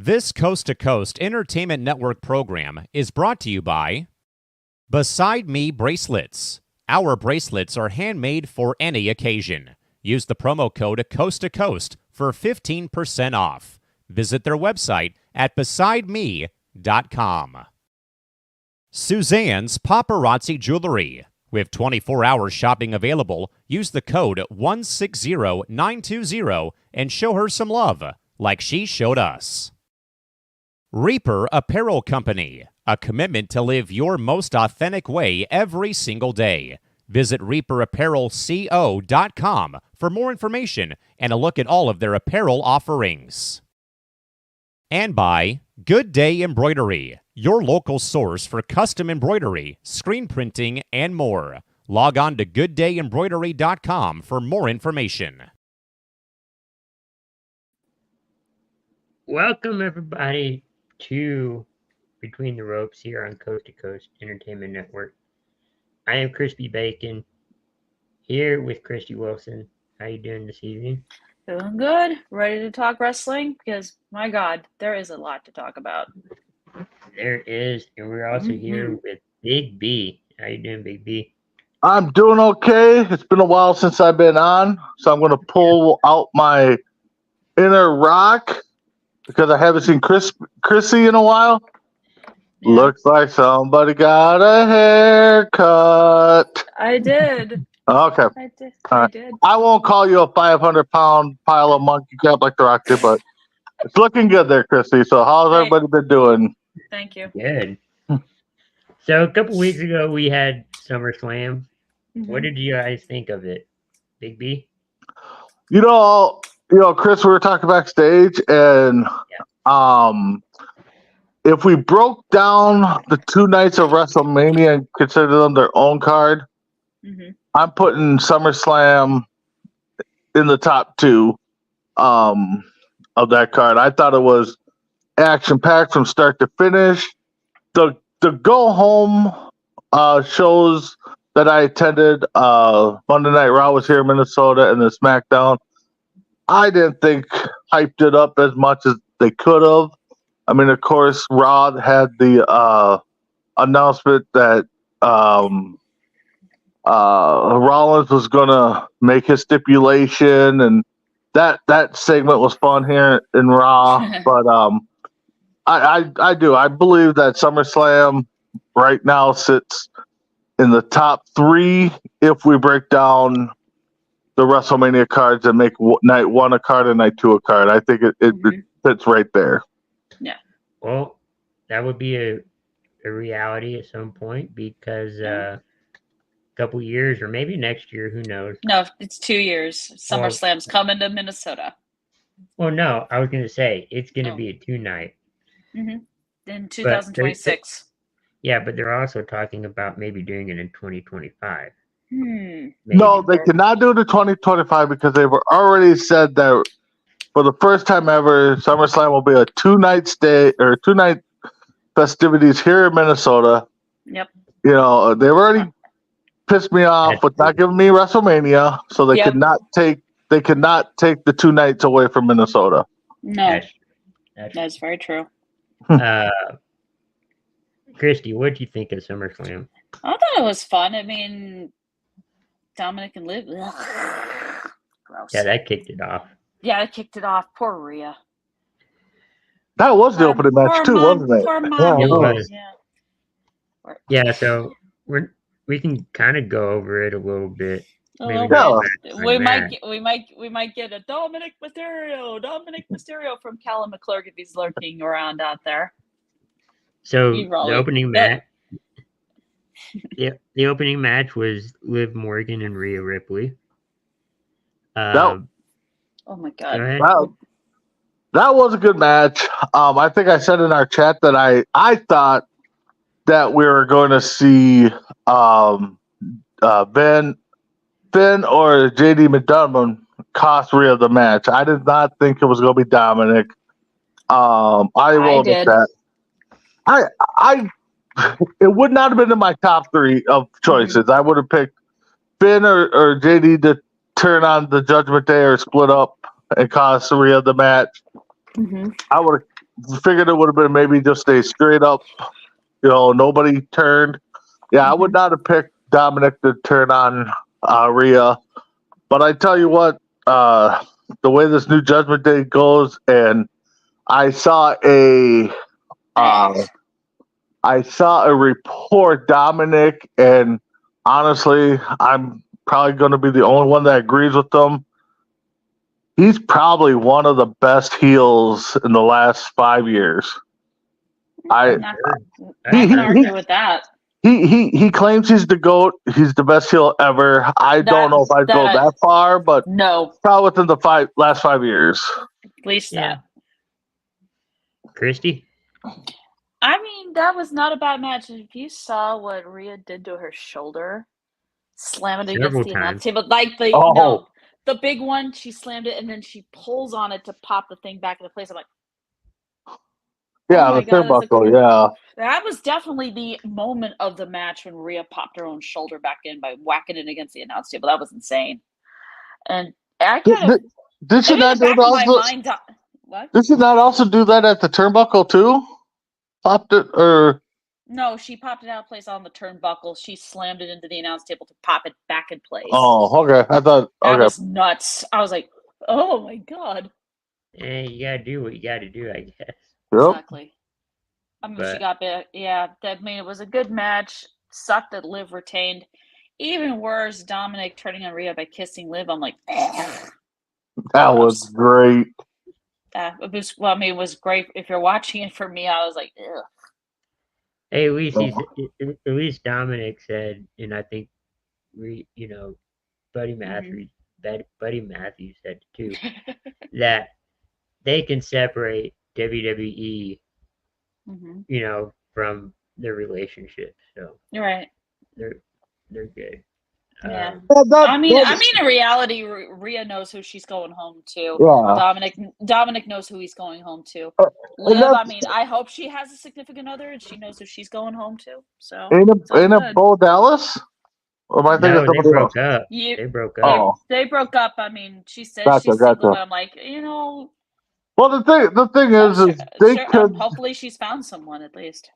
This Coast to Coast Entertainment Network program is brought to you by Beside Me Bracelets. Our bracelets are handmade for any occasion. Use the promo code Coast to Coast for 15% off. Visit their website at besideme.com. Suzanne's Paparazzi Jewelry. With 24-hour shopping available, use the code 160920 and show her some love, like she showed us. Reaper Apparel Company, a commitment to live your most authentic way every single day. Visit reaperapparelco.com for more information and a look at all of their apparel offerings. And by Good Day Embroidery, your local source for custom embroidery, screen printing, and more. Log on to gooddayembroidery.com for more information. Welcome, everybody, to Between the Ropes here on Coast to Coast Entertainment Network. I am Crispy Bacon, here with Christy Wilson. How you doing this evening? Doing good. Ready to talk wrestling? Because, my God, there is a lot to talk about. There is, and we're also here with Big B. How you doing, Big B? I'm doing okay. It's been a while since I've been on, so I'm going to pull out my inner rock because I haven't seen Chrissy in a while. Yeah. Looks like somebody got a haircut. I did. Okay. I did. I won't call you a 500-pound pile of monkey crap like the Rock did, but it's looking good there, Chrissy. So how's everybody been doing? Thank you. Good. So a couple weeks ago, we had SummerSlam. Mm-hmm. What did you guys think of it, Big B? You know, Chris, we were talking backstage, and if we broke down the two nights of WrestleMania and considered them their own card, I'm putting SummerSlam in the top two of that card. I thought it was action-packed from start to finish. The go-home shows that I attended, Monday Night Raw was here in Minnesota, and the SmackDown, I didn't think hyped it up as much as they could have. I mean, of course, Raw had the announcement that Rollins was going to make his stipulation, and that segment was fun here in Raw. But I believe that SummerSlam right now sits in the top three if we break down the WrestleMania cards and make night one a card and night two a card. I think it fits right there. Yeah. Well, that would be a reality at some point because a couple years or maybe next year, who knows? No, it's 2 years. SummerSlam's coming to Minnesota. Well, no, I was going to say it's going to be a two-night. In 2026. Yeah, but they're also talking about maybe doing it in 2025. No, they cannot do it in 2025 because they've already said that for the first time ever, SummerSlam will be a two-night stay or two-night festivities here in Minnesota. Yep. You know, they've already pissed me off with not giving me WrestleMania, so they could not take the 2 nights away from Minnesota. No, that's very true. Christy, what did you think of SummerSlam? I thought it was fun. I mean, Dominic and Liv. Gross. Yeah, that kicked it off. Yeah, it kicked it off. Poor Rhea. That was the opening match too, wasn't it? Poor mom. It was. Yeah, so we can kind of go over it a little bit. We might get a Dominic Mysterio from Callum McClurg if he's lurking around out there. So the opening match, the opening match was Liv Morgan and Rhea Ripley. Oh my God! That was a good match. I think I said in our chat that I thought that we were going to see Finn or JD McDonough cost Rhea the match. I did not think it was going to be Dominic. I will admit that. It would not have been in my top three of choices. I would have picked Finn or JD to turn on the Judgment Day or split up and cost Rhea the match. I would figured it would have been maybe just a straight up, nobody turned. Yeah, I would not have picked Dominic to turn on Rhea. But I tell you what, the way this new Judgment Day goes, and I saw a report, Dominic, and honestly, I'm probably going to be the only one that agrees with them. He's probably one of the best heels in the last 5 years. I can argue with that. He claims he's the GOAT. He's the best heel ever. I don't know if I'd go that far, but no, probably within the last 5 years. At least that. Christy? I mean, that was not a bad match. If you saw what Rhea did to her shoulder, slam it against the announce table, like the big one, she slammed it and then she pulls on it to pop the thing back into place. I'm like, yeah, the turnbuckle, yeah. That was definitely the moment of the match when Rhea popped her own shoulder back in by whacking it against the announce table. That was insane. And I kind of did she not do that? What? Did she not also do that at the turnbuckle too? Popped it or? No, she popped it out of place on the turnbuckle. She slammed it into the announce table to pop it back in place. Oh, okay. I thought that was nuts. I was like, oh my god. You gotta do what you gotta do, I guess. Yep. Exactly. I mean, she got bit. Yeah, it was a good match. Sucked that Liv retained. Even worse, Dominic turning on Rhea by kissing Liv. I'm like, that was great. It was great. If you're watching it for me, I was like, ugh. Hey, at least Dominic said, and I think Buddy Matthews said too, that they can separate WWE, from their relationship. So you're right. They're good. Yeah. In reality, Rhea knows who she's going home to. Yeah. Dominic knows who he's going home to. Liv, I hope she has a significant other and she knows who she's going home to. So ain't it Bo Dallas? Or am I thinking they broke up. They broke up. They broke up. I mean, she said she's single, but I'm like, Well, the thing is they could. Hopefully, she's found someone at least.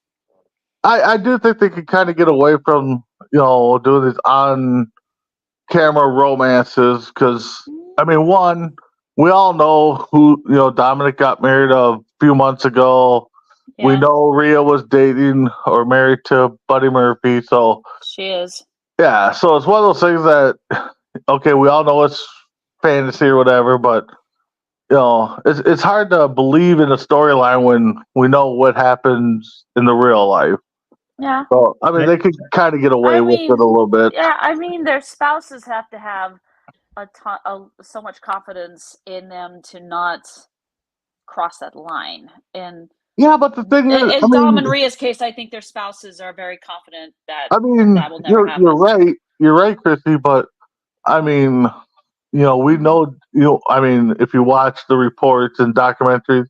I do think they could kind of get away from doing these on-camera romances because one, we all know who Dominic got married a few months ago. Yeah. We know Rhea was dating or married to Buddy Murphy, so she is. Yeah, so it's one of those things that we all know it's fantasy or whatever, but it's hard to believe in a storyline when we know what happens in the real life. Yeah. So, they could kind of get away with it a little bit. Yeah, their spouses have to have so much confidence in them to not cross that line. And yeah, but the thing is, in Dom and Rhea's case, I think their spouses are very confident that that will never happen. You're right, Chrissy. But we know, if you watch the reports and documentaries,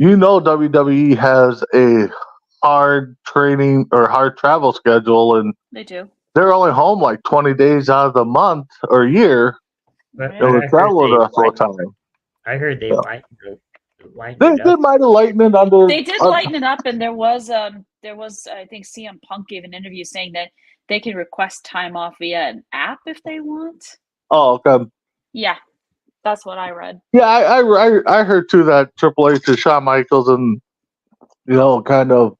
WWE has a hard training or hard travel schedule, and they do. They're only home like 20 days out of the month or year. But they travel the rest of the time. I heard they lightened it They might have lightened it under. They did lighten it up, and there was I think CM Punk gave an interview saying that they can request time off via an app if they want. Oh, okay. Yeah, that's what I read. Yeah, I heard too that Triple H and Shawn Michaels and kind of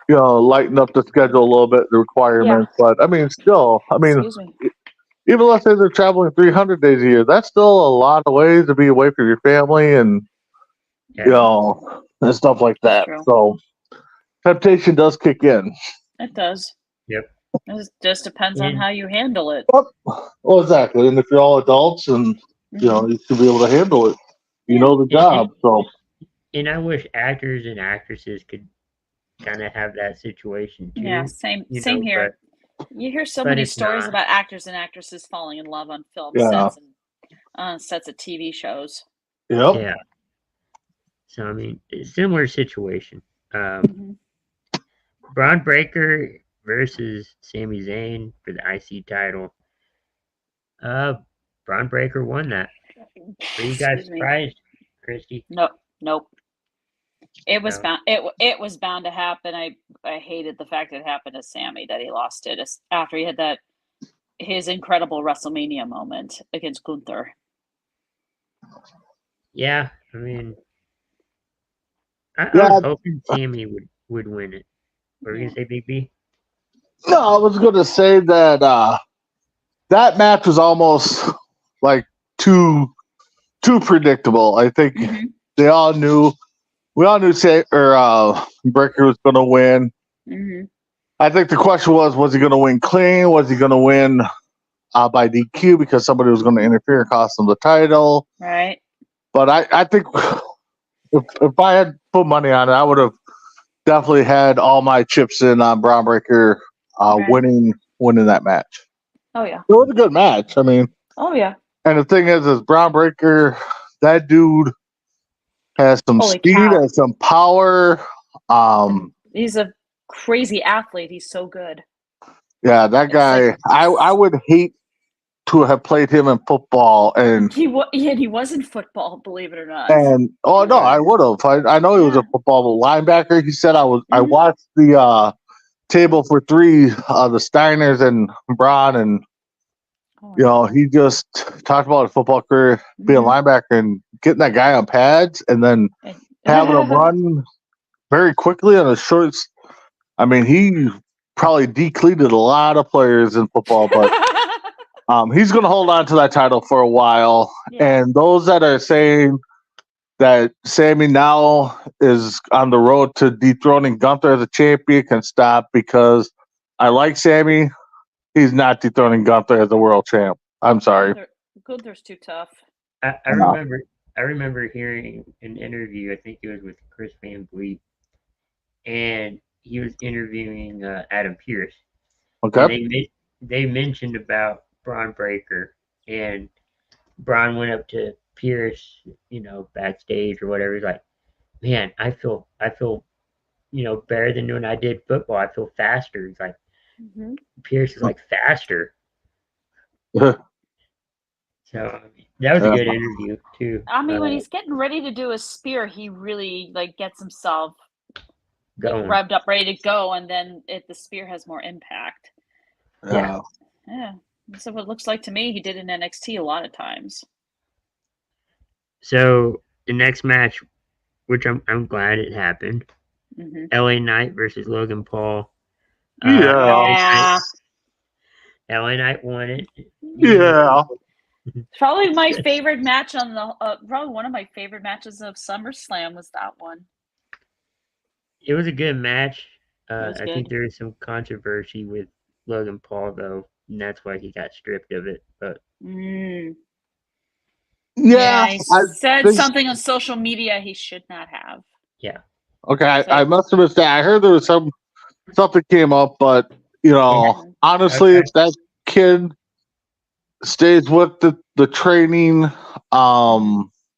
lighten up the schedule a little bit, the requirements. Yeah. But still, even let's say they're traveling 300 days a year, that's still a lot of ways to be away from your family and and stuff like that. True. So temptation does kick in. It does. Yep. It just depends on how you handle it. Yep. Well, exactly. And if you're all adults and you should be able to handle it. You know the job. And I wish actors and actresses could kind of have that situation too. Yeah, same here. You hear so many stories about actors and actresses falling in love on film sets and sets of TV shows. Yep. Yeah. So similar situation. Braun Breaker versus Sami Zayn for the IC title. Braun Breaker won that. Are you guys surprised, Christy? Nope. It was bound. It was bound to happen. I hated the fact it happened to Sammy, that he lost it after he had his incredible WrestleMania moment against Gunther. Yeah, I mean, I was hoping Sammy would win it. What were you gonna say, Big B? No, I was gonna say that that match was almost like too predictable. I think we all knew Breakker was gonna win. Mm-hmm. I think the question was he gonna win clean? Was he gonna win by DQ because somebody was gonna interfere and cost him the title? Right. But I think if I had put money on it, I would have definitely had all my chips in on Bron Breakker winning that match. Oh yeah, it was a good match. I mean, oh yeah. And the thing is Bron Breakker, that dude has some speed and some power. He's a crazy athlete. He's so good. Yeah, that guy. I would hate to have played him in football, and he was in football, believe it or not. And no, I would have. I know he was a football linebacker. He said I was. I watched the table for three, the Steiners and Bron, and he just talked about his football career being a linebacker and getting that guy on pads, and then having him run very quickly on the shorts. I mean, he probably decleated a lot of players in football, but. He's going to hold on to that title for a while. Yeah. And those that are saying that Sammy now is on the road to dethroning Gunther as a champion can stop, because I like Sammy. He's not dethroning Gunther as the world champ. I'm sorry. Gunther's too tough. I remember hearing an interview. I think it was with Chris Van Vliet, and he was interviewing Adam Pearce. Okay. And they mentioned about Bron Breakker, and Bron went up to Pearce, backstage or whatever. He's like, "Man, I feel, better than when I did football. I feel faster." He's like, Pearce is like faster. So that was a good interview too. I mean, when he's getting ready to do a spear, he really gets himself revved up, ready to go, and then the spear has more impact. Yeah. That's what it looks like to me. He did in NXT a lot of times. So the next match, which I'm glad it happened, LA Knight versus Logan Paul. Yeah. LA Knight won it. Yeah. Probably my favorite match on probably one of my favorite matches of SummerSlam was that one. It was a good match. I think there is some controversy with Logan Paul though, and that's why he got stripped of it. But he said something on social media he should not have. Yeah. Okay, I must have missed that. I heard there was something came up, but honestly, if that kid stays with the training,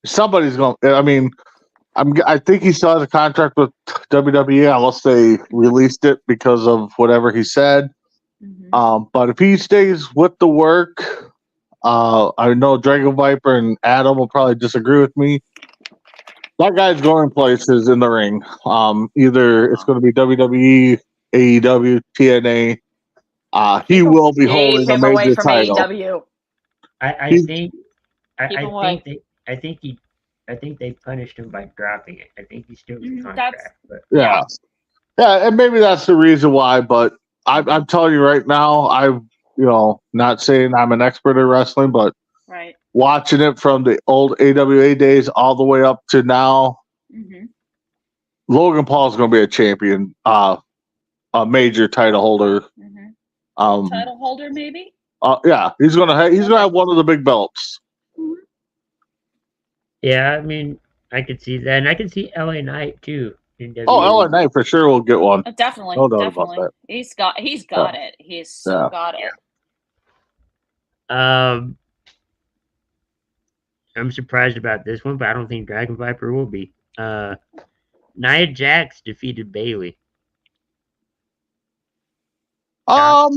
somebody's going. I mean, I think he still has a contract with WWE unless they released it because of whatever he said. But if he stays with the work, I know Dragon Viper and Adam will probably disagree with me. That guy's going places in the ring. Either it's going to be WWE, AEW, TNA. He will be holding a major title. AEW. I think they punished him by dropping it. I think he still has a contract. Yeah, and maybe that's the reason why. But I'm telling you right now, I'm not saying I'm an expert in wrestling, but watching it from the old AWA days all the way up to now, Logan Paul is going to be a champion, a major title holder. Title holder, maybe. Yeah, he's gonna have one of the big belts. Yeah, I mean, I could see that, and I could see LA Knight too. LA Knight for sure will get one. Definitely, no doubt definitely. About that. He's got it. He's so got it. I'm surprised about this one, but I don't think Dragon Viper will be. Nia Jax defeated Bayley. No.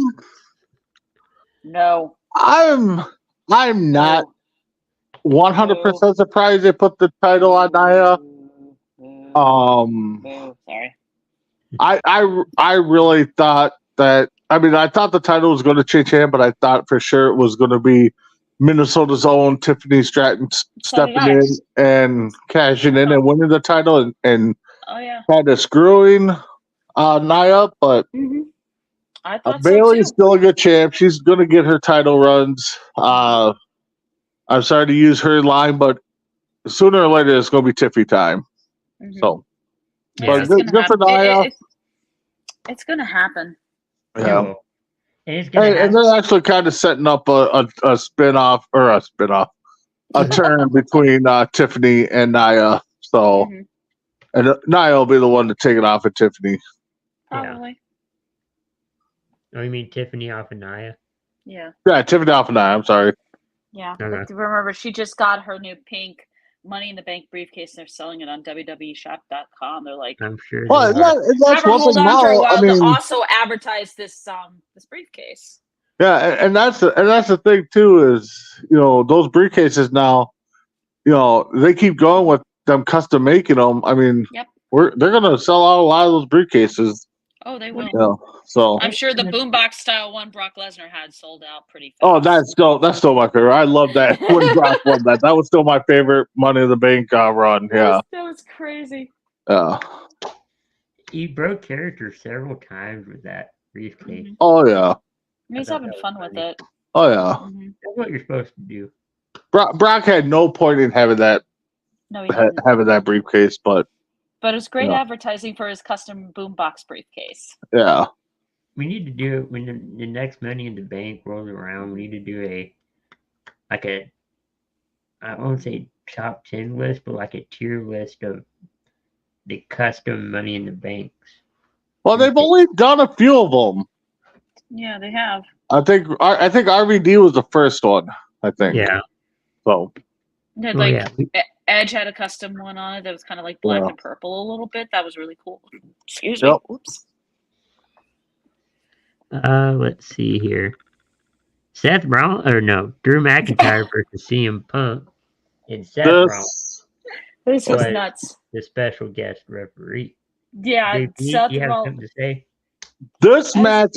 I'm not 100% surprised they put the title on Nia. Sorry. I really thought that. I mean, I thought the title was going to change hands, but I thought for sure it was going to be Minnesota's own Tiffany Stratton stepping in and cashing in and winning the title and kind of screwing Nia, but I thought Bayley's still a good champ. She's going to get her title runs. I'm sorry to use her line, but sooner or later it's going to be Tiffy time. So, but good for Nia. It's going to happen. Yeah. And they're actually kind of setting up a spin-off or a turn between Tiffany and Nia. So, and Nia will be the one to take it off of Tiffany. Probably. Oh, you mean Tiffany off of Nia? Yeah. Yeah, Tiffany off of Nia. I'm sorry. Yeah. Okay. Remember, she just got her new pink Money in the Bank briefcase. They're selling it on www.shop.com. They're like, I'm sure. Well, that's one thing now. For a while to also advertise this briefcase. Yeah, and that's the thing too is those briefcases now, they keep going with them custom making them. I mean, they're gonna sell out a lot of those briefcases. Oh, they will. So I'm sure the boombox style one Brock Lesnar had sold out pretty fast. Oh, that's still my favorite. I love that when Brock won that. That was still my favorite Money in the Bank run. Yeah, that was crazy. Yeah. He broke character several times with that briefcase. Oh yeah. He's having fun with it. Oh yeah. That's what you're supposed to do. Brock had no point in having that. No, he didn't. Having that briefcase, but it's great advertising for his custom boombox briefcase. Yeah. We need to do when the next Money in the Bank rolls around. We need to do I won't say top 10 list, but like a tier list of the custom Money in the Banks. Well, they've only done a few of them. Yeah, they have. I think RVD was the first one. I think. Yeah. So. Yeah, Edge had a custom one on it that was kind of like black and purple a little bit. That was really cool. Excuse me. Oops. Let's see here. Drew McIntyre versus CM Punk. And Seth Rollins. This was nuts. The special guest referee. Yeah, Seth you have something to say? This match,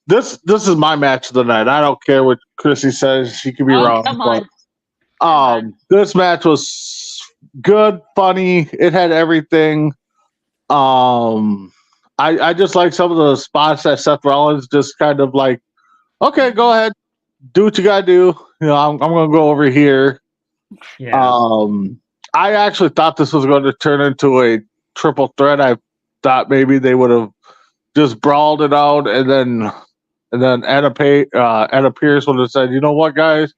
this is my match of the night. I don't care what Chrissy says; she could be wrong. Come on. This match was good, funny. It had everything. I just like some of the spots that Seth Rollins just kind of like, okay, go ahead, do what you gotta do. I'm gonna go over here. Yeah. I actually thought this was going to turn into a triple threat. I thought maybe they would have just brawled it out, and then Anna Pierce would have said, "You know what, guys?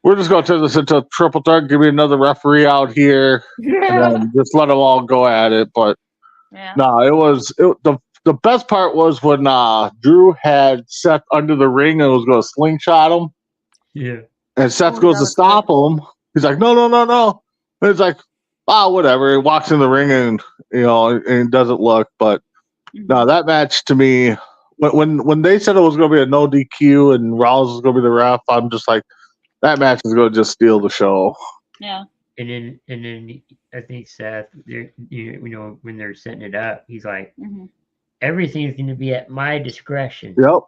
We're just going to turn this into a triple threat. Give me another referee out here, and then just let them all go at it." But no, the best part was when Drew had Seth under the ring and was going to slingshot him. Yeah. And Seth goes to stop him. He's like, no. And it's like, whatever. He walks in the ring and and doesn't look. But no, that match to me, when they said it was going to be a no DQ and Rollins was going to be the ref, I'm just like, that match is going to just steal the show. Yeah. And then I think Seth, when they're setting it up, he's like, everything's going to be at my discretion. Yep.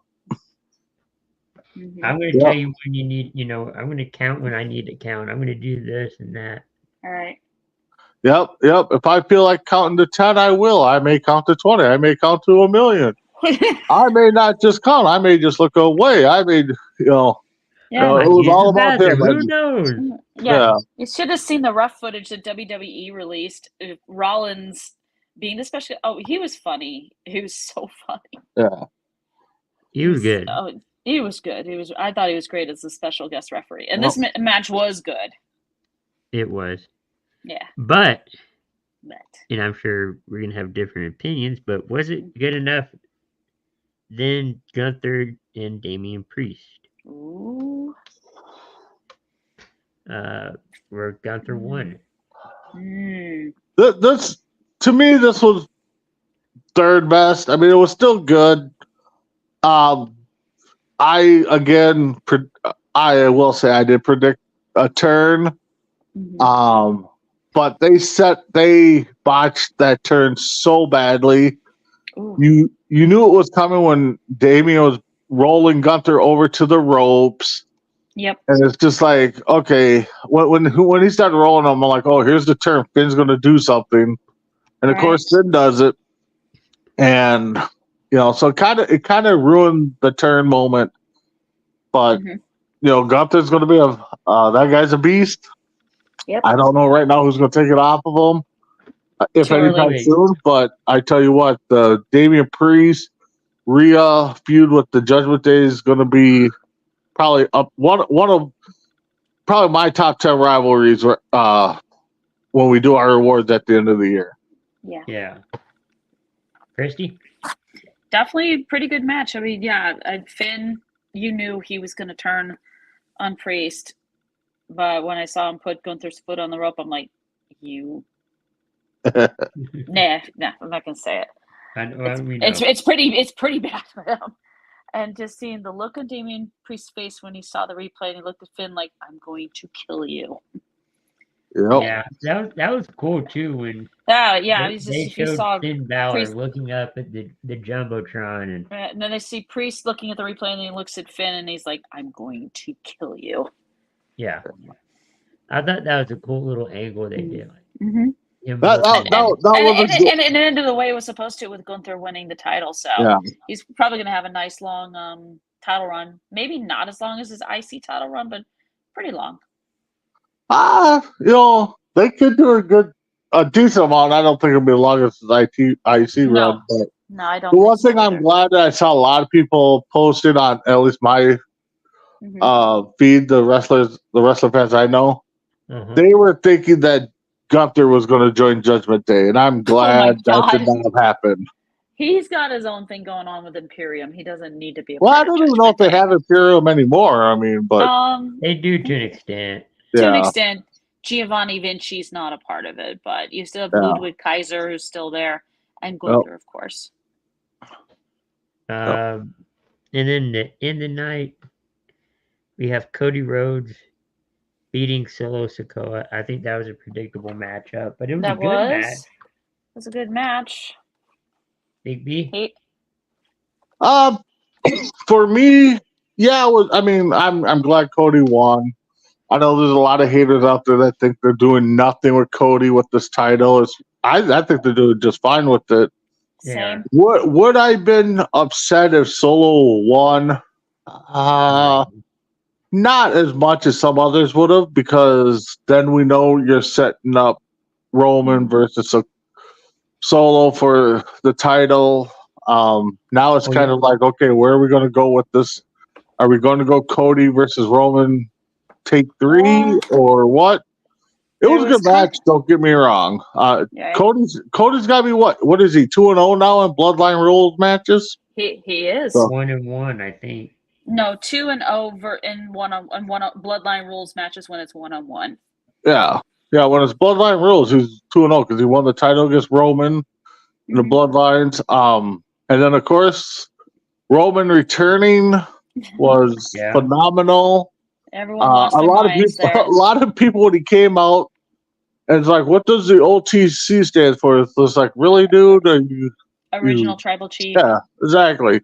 I'm going to tell you when you need, I'm going to count when I need to count. I'm going to do this and that. All right. Yep. If I feel like counting to 10, I will. I may count to 20. I may count to 1,000,000. I may not just count. I may just look away. I may, it was all about him. Who knows? Yeah. You should have seen the rough footage that WWE released. Rollins being the special. Oh, he was funny. He was so funny. Yeah. He was good. He was good. I thought he was great as a special guest referee. And this match was good. It was. Yeah. But, and I'm sure we're going to have different opinions, but was it good enough than Gunther and Damian Priest? Ooh. Where Gunther won. This, to me, this was third best. I mean, it was still good. I will say I did predict a turn. but they botched that turn so badly. Ooh. You knew it was coming when Damien was rolling Gunther over to the ropes. Yep. And it's just like, okay, when he started rolling them, I'm like, oh, here's the turn. Finn's going to do something. And of course, Finn does it. And, so it kind of ruined the turn moment. But, Gunther's going to be that guy's a beast. Yep. I don't know right now who's going to take it off of him, if anytime soon. But I tell you what, the Damian Priest Rhea feud with the Judgment Day is going to be probably up one of probably my top 10 rivalries when we do our awards at the end of the year. Yeah. Christy? Definitely a pretty good match. I mean, Finn, you knew he was going to turn on Priest, but when I saw him put Gunther's foot on the rope, I'm like, you. Nah, I'm not going to say it. It's pretty bad for him. And just seeing the look on Damian Priest's face when he saw the replay and he looked at Finn like, I'm going to kill you. Yep. Yeah, that was cool too when they showed Finn Balor Priest looking up at the Jumbotron and then they see Priest looking at the replay and he looks at Finn and he's like, I'm going to kill you. Yeah. I thought that was a cool little angle they did. Mm-hmm. And it ended the way it was supposed to with Gunther winning the title. So he's probably going to have a nice long title run. Maybe not as long as his IC title run, but pretty long. They could do a decent amount. I don't think it'll be as long as his IC run. But no, I don't. The one thing I'm glad that I saw a lot of people posted on at least my feed, the wrestler fans I know, they were thinking that Gunther was going to join Judgment Day, and I'm glad that did not happen. He's got his own thing going on with Imperium. He doesn't need to be. I don't even know if they have Imperium anymore. I mean, but they do to an extent. To an extent, Giovanni Vinci's not a part of it, but you still have Ludwig Kaiser who's still there, and Gunther, of course. And then in the night, we have Cody Rhodes beating Solo Sikoa. I think that was a predictable matchup, but it was a good match. It was a good match. Big B? For me, yeah, I'm glad Cody won. I know there's a lot of haters out there that think they're doing nothing with Cody with this title. I think they're doing just fine with it. Yeah. Would I have been upset if Solo won? Not as much as some others would have, because then we know you're setting up Roman versus Solo for the title. Now it's kind of like, okay, where are we going to go with this? Are we going to go Cody versus Roman take 3 or what? It was a good match, don't get me wrong. Cody's got to be what is he, 2-0 now in Bloodline Rules matches? He is. 1-1, I think. No, 2-0 in one Bloodline Rules matches when it's 1-on-1. Yeah, when it's Bloodline Rules, he's 2-0 because he won the title against Roman in the Bloodlines. And then of course, Roman returning was phenomenal. Everyone lost their minds there. A lot of people when he came out, and it's like, what does the OTC stand for? It's like, really, dude? Original Tribal Chief. Yeah, exactly.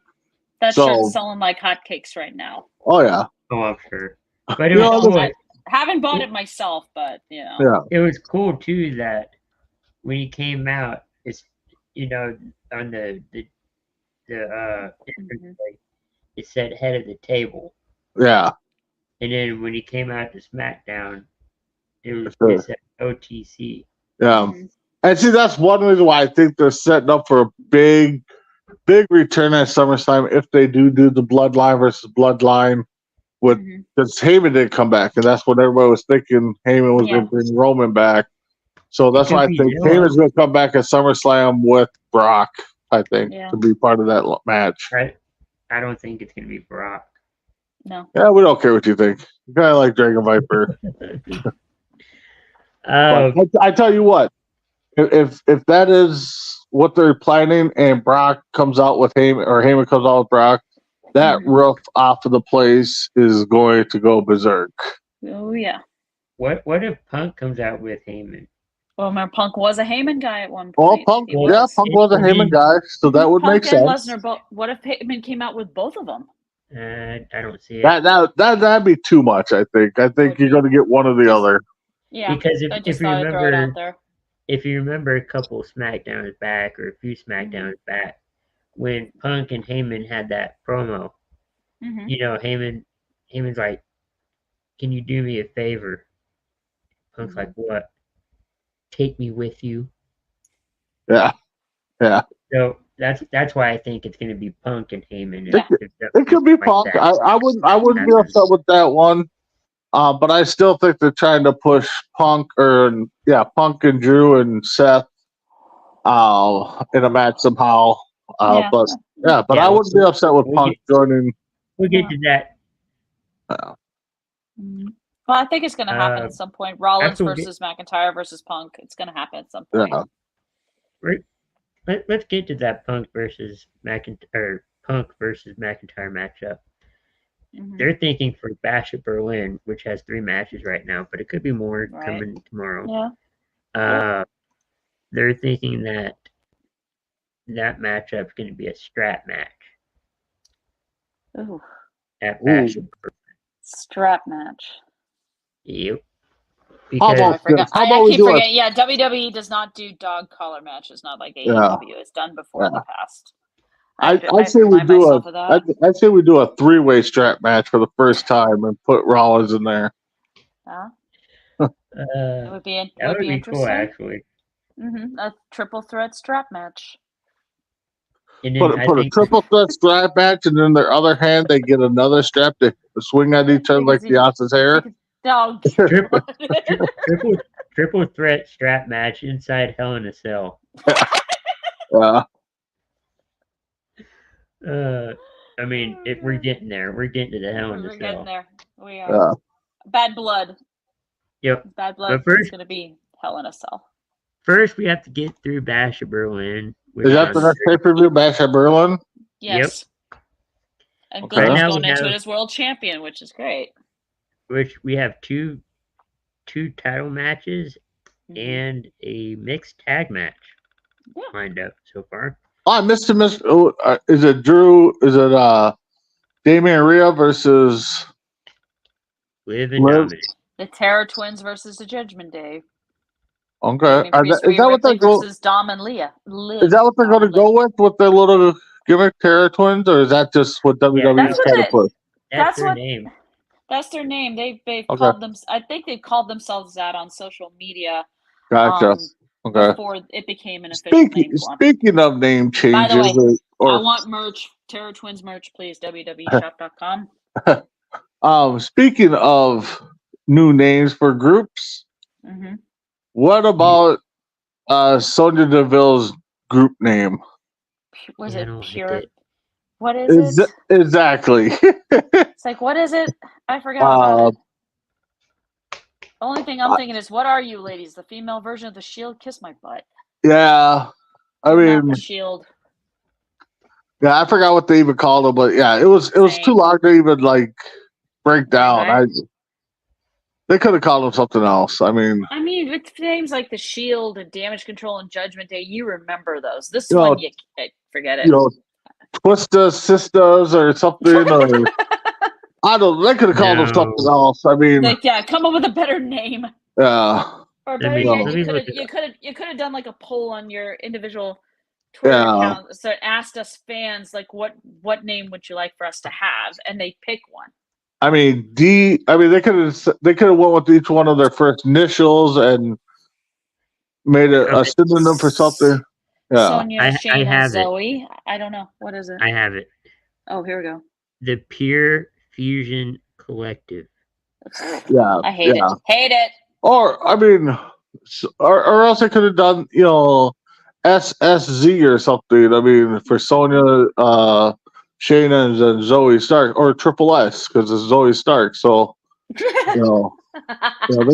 That shirt's selling like hotcakes right now. Oh yeah. Oh, I'm sure. But it was cool. I haven't bought it myself, but Yeah. It was cool too that when he came out, it's on the it said head of the table. Yeah. And then when he came out to SmackDown, it said OTC. Yeah. And see, that's one reason why I think they're setting up for a big return at SummerSlam if they do the Bloodline versus Bloodline because Heyman didn't come back, and that's what everybody was thinking. Heyman was going to bring Roman back, so that's why I think Heyman's going to come back at SummerSlam with Brock. I think to be part of that match. Right? I don't think it's going to be Brock. No. Yeah, we don't care what you think. You kind of like Dragon Viper. I tell you what, if that is what they're planning, and Brock comes out with Heyman, or Heyman comes out with Brock, that roof off of the place is going to go berserk. Oh yeah. What if Punk comes out with Heyman? Well, remember, Punk was a Heyman guy at one Well, point. Punk was a Heyman guy, so that would make sense. Punk and Lesnar, what if Heyman came out with both of them? I don't see it. That'd be too much. I think you're going to get one or the other. Yeah, because if you remember, throw it out there. If you remember a couple of SmackDowns back, or a few SmackDowns back, when Punk and Heyman had that promo, you know, Heyman's like, "Can you do me a favor?" Punk's like, "What?" "Take me with you." Yeah. So that's why I think it's going to be Punk and Heyman. It could be Punk. I wouldn't be upset with that one. But I still think they're trying to push Punk and Drew and Seth in a match somehow. But I wouldn't be upset with Punk joining. We'll get to that. Well, I think it's going to happen at some point. Rollins versus McIntyre versus Punk. It's going to happen at some point. Yeah. Let's get to that Punk versus McIntyre matchup. They're thinking for Bash at Berlin, which has 3 matches right now, but it could be more coming tomorrow. Yeah. They're thinking that matchup is going to be a strap match. Ooh. At Bash at Berlin. Strap match. Yep. I keep forgetting. Yeah, WWE does not do dog collar matches, not like AEW has done before in the past. I say we do a 3-way strap match for the first time and put Rollins in there. It would be interesting. Cool, actually. A triple threat strap match. Put a triple threat strap match, and then their other hand they get another strap to swing at each other like Beyonce's hair. Triple threat strap match inside Hell in a Cell. I mean, we're getting there. We're getting to the Hell in a Cell. We're getting there. We are. Bad Blood. Yep. Bad Blood is going to be Hell in a Cell. First, we have to get through Bash at Berlin. Is that the next pay-per-view, Bash at Berlin? Yes. Yep. And Glenn's going into it as world champion, which is great. Which we have two title matches and a mixed tag match lined up so far. Oh, I missed him. Is it Drew? Is it Damian Rhea versus Liv and Dominic? The Terror Twins versus the Judgment Day. Okay. Is that what they're going? Versus Dom and Leah. Is that what they're going to go with their little gimmick Terror Twins, or is that just what WWE is trying to put? That's their name. That's their name. They've called them. I think they've called themselves that on social media. Gotcha. Okay. Before it became an official name. Speaking of name changes, by the way, I want merch. Terror Twins merch, please. www.shop.com. Speaking of new names for groups, what about Sonya Deville's group name? Was it Pure? What is it? Exactly. It's like, what is it? I forgot about it. The only thing I'm thinking is, what are you, ladies? The female version of the Shield? Kiss my butt. Yeah. I mean, the Shield. Yeah, I forgot what they even called it, but yeah, it was too long to even break down. They could have called them something else. I mean, with names like the Shield and Damage Control and Judgment Day, you remember those. This one, you forget it. Twista Sisters or something. Or, I don't. They could have called them something else. I mean, come up with a better name. Yeah. Or better yet, you could have done a poll on your individual Twitter account. So asked us fans what name would you like for us to have, and they pick one. I mean, they could have went with each one of their first initials and made a synonym for something. Yeah. Sonya, Shayna, I have Zoe. I don't know. What is it? I have it. Oh, here we go. The Pure Fusion Collective. Yeah. I hate it. Hate it. Or or else they could have done SSZ or something. For Sonya, Shayna, and Zoe Stark, or Triple S because it's Zoe Stark. So they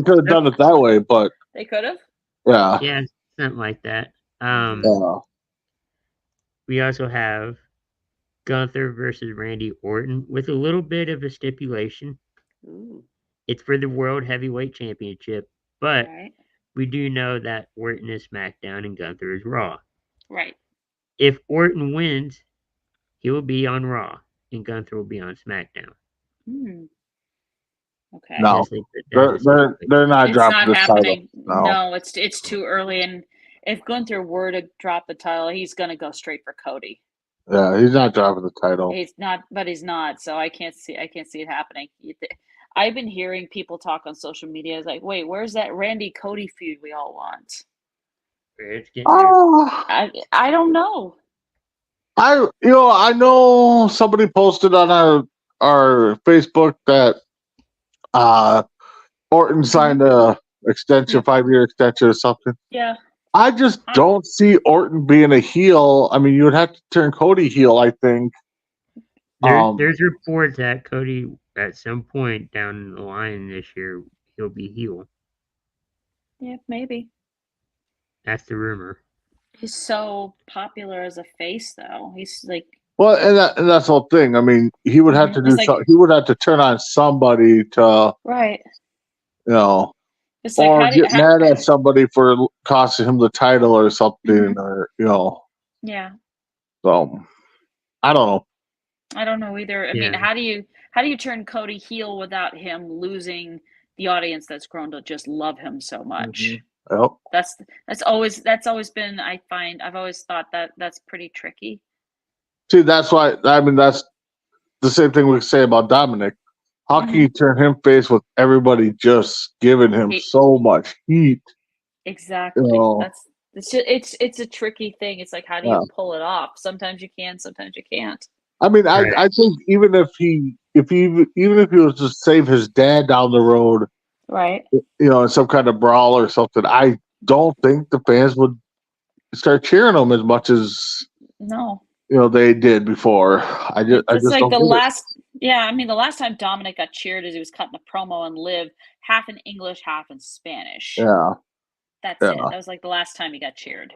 could have done it that way, but they could have. Yeah. Yeah, something like that. We also have Gunther versus Randy Orton with a little bit of a stipulation. Ooh. It's for the World Heavyweight Championship, but we do know that Orton is SmackDown and Gunther is Raw. Right. If Orton wins, he will be on Raw and Gunther will be on SmackDown. Okay. No, they're not it's dropping not the happening. title. No, it's too early. And if Gunther were to drop the title, he's going to go straight for Cody. Yeah, he's not dropping the title. He's not. So I can't see it happening. I've been hearing people talk on social media. It's like, wait, where's that Randy Cody feud we all want? It's getting I don't know. I know somebody posted on our Facebook that Orton signed a extension, 5-year extension or something. Yeah. I just don't see Orton being a heel. I mean, you would have to turn Cody heel, I think. There's reports that Cody, at some point down the line this year, he'll be heel. Yeah, maybe. That's the rumor. He's so popular as a face, though. He's like. Well, and that's the whole thing. I mean, he would have to do something. He would have to turn on somebody to. Right. You know. It's like, or get mad at somebody for costing him the title or something, or Yeah. So, I don't know. I don't know either. I mean, how do you turn Cody heel without him losing the audience that's grown to just love him so much? Yep. That's always been. I've always thought that's pretty tricky. See, that's why. I mean, that's the same thing we say about Dominic. How can you turn him face with everybody just giving him so much heat? Exactly. It's a tricky thing. It's like, how do you pull it off? Sometimes you can, sometimes you can't. I mean, I think even if he was to save his dad down the road, right? In some kind of brawl or something, I don't think the fans would start cheering him as much as they did before. I just like don't the last. Yeah, I mean, the last time Dominic got cheered is he was cutting a promo on Liv, half in English, half in Spanish. Yeah. That's it. That was like the last time he got cheered.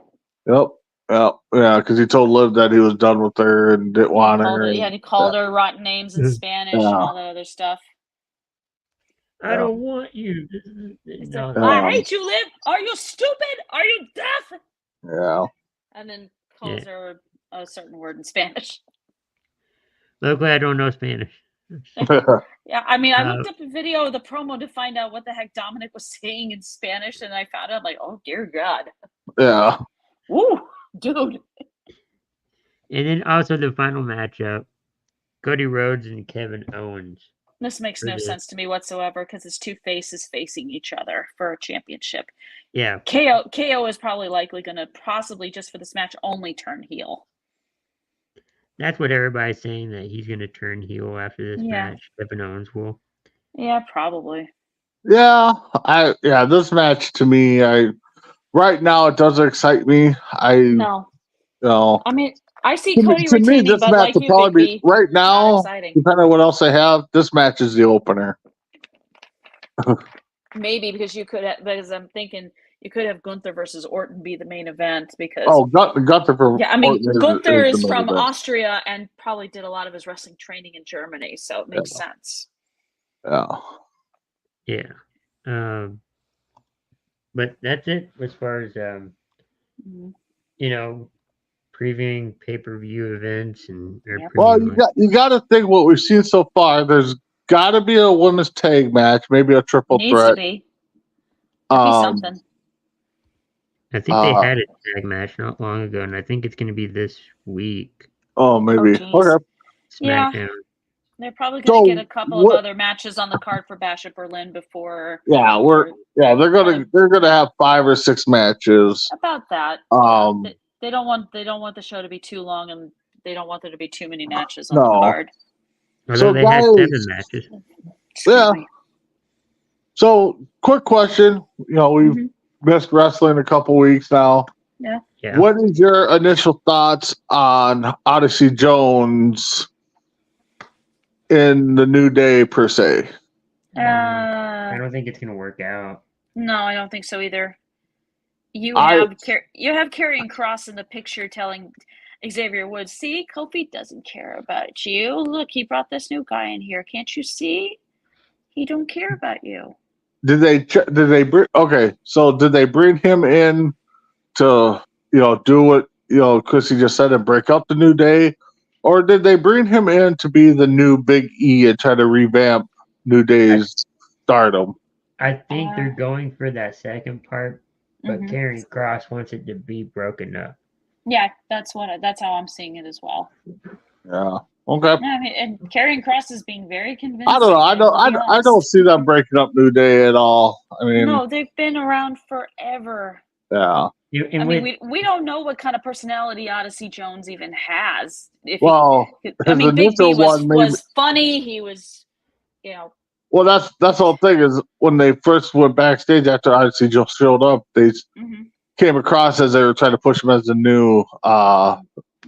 Yep. Yeah, because he told Liv that he was done with her and didn't want her. And he called her rotten names in Spanish and all the other stuff. I don't want you. I hate you, Liv. Are you stupid? Are you deaf? Yeah. And then calls her a certain word in Spanish. Luckily, I don't know Spanish. Yeah, I mean, I looked up a video of the promo to find out what the heck Dominic was saying in Spanish, and I found out, like, oh, dear God. Yeah. Woo, dude. And then also the final matchup, Cody Rhodes and Kevin Owens. This makes no sense to me whatsoever because it's two faces facing each other for a championship. Yeah. KO is probably likely going to possibly, just for this match, only turn heel. That's what everybody's saying, that he's going to turn heel after this match. Kevin Owens will. Yeah, probably. Yeah, this match to me, right now it doesn't excite me. No. I mean, I see Cody to retaining, me, this but match like will probably be right now. Depending on what else they have, this match is the opener. Maybe because I'm thinking you could have Gunther versus Orton be the main event because Gunther from Gunther is from Austria and probably did a lot of his wrestling training in Germany, so it makes sense. Yeah. But that's it as far as previewing pay-per-view events and you got to think what we've seen so far. There's got to be a women's tag match, maybe a triple threat. Needs to be something. I think they had a tag match not long ago, and I think it's going to be this week. Oh, maybe. Okay. SmackDown. Yeah. They're probably going to get a couple of other matches on the card for Bash at Berlin before. Yeah, they're gonna have 5 or 6 matches. About that. They don't want the show to be too long, and they don't want there to be too many matches on the card. Although they had 7 matches. Yeah. So, quick question. We've missed wrestling a couple weeks now. Yeah. What is your initial thoughts on Odyssey Jones in the New Day per se? I don't think it's going to work out. No, I don't think so either. You have Karrion Kross in the picture telling Xavier Woods, "See, Kofi doesn't care about you. Look, he brought this new guy in here. Can't you see? He don't care about you." did they bring? Okay, so did they bring him in to do what Chrissy just said and break up the New Day, or did they bring him in to be the new Big E and try to revamp New Day's stardom? I think they're going for that second part, but Karrion Kross wants it to be broken up. Yeah, that's how I'm seeing it as well. Yeah. Okay. Yeah, I mean, and Karrion Kross is being very convincing. I don't know. I don't see them breaking up New Day at all. I mean, no, they've been around forever. Yeah. I mean, we don't know what kind of personality Odyssey Jones even has. Big B was funny. He was, Well, that's the whole thing is when they first went backstage after Odyssey Jones showed up, they came across as they were trying to push him as the new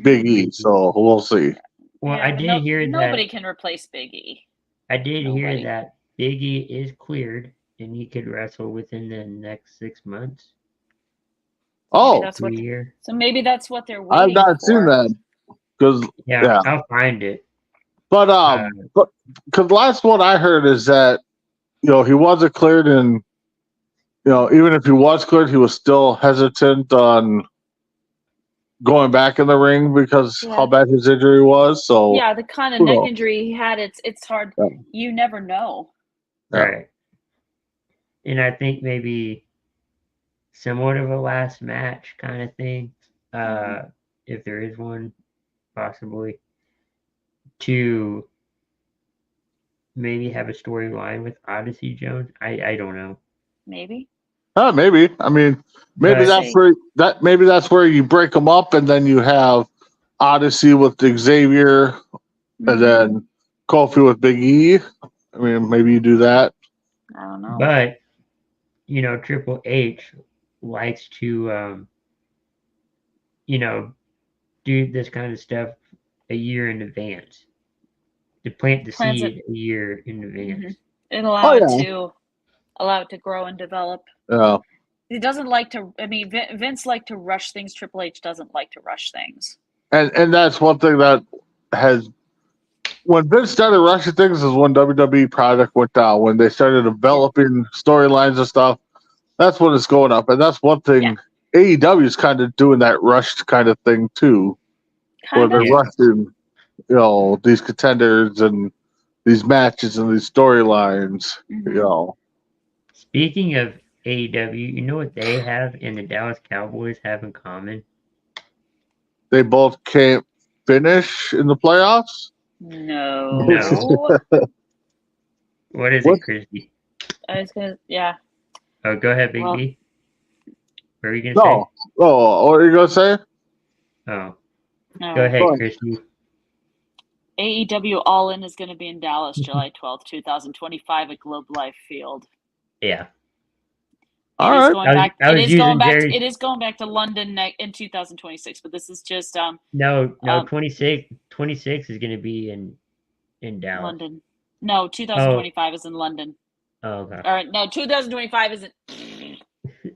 Big E. So we'll see. Well, I did hear that nobody can replace Big E. I did hear that Big E is cleared and he could wrestle within the next 6 months. Oh, so maybe that's what they're waiting I've not seen that because I'll find it. But because the last one I heard is that he wasn't cleared, and even if he was cleared, he was still hesitant on going back in the ring because how bad his injury was. So the kind of neck injury he had, it's hard. Yeah. You never know. Right. And I think maybe somewhat of a last match kind of thing, if there is one, possibly, to maybe have a storyline with Odyssey Jones. I don't know. Maybe. Maybe. I mean, maybe that's where you break them up, and then you have Odyssey with Xavier, and then Kofi with Big E. I mean, maybe you do that. I don't know. But Triple H likes to, do this kind of stuff a year in advance. To plant the seed a year in advance. And allow it to grow and develop. Yeah. He doesn't like to. I mean, Vince likes to rush things. Triple H doesn't like to rush things. And that's one thing that has. When Vince started rushing things is when WWE product went down. When they started developing storylines and stuff, that's when it's going up. And that's one thing. Yeah. AEW is kind of doing that rushed kind of thing too, where they're rushing, these contenders and these matches and these storylines. Speaking of AEW, you know what they have and the Dallas Cowboys have in common? They both can't finish in the playoffs? No. What is it, Christy? I was gonna, Oh, go ahead, Big B. What are you gonna say? Oh, what are you gonna say? Oh, go ahead, Christy. AEW All In is going to be in Dallas, July 12th, 2025 at Globe Life Field. Yeah. It is going back to London in 2026, but this is just 26 is going to be in Dallas. London. No, 2025 is in London. Oh, okay. All right, no, 2025 isn't.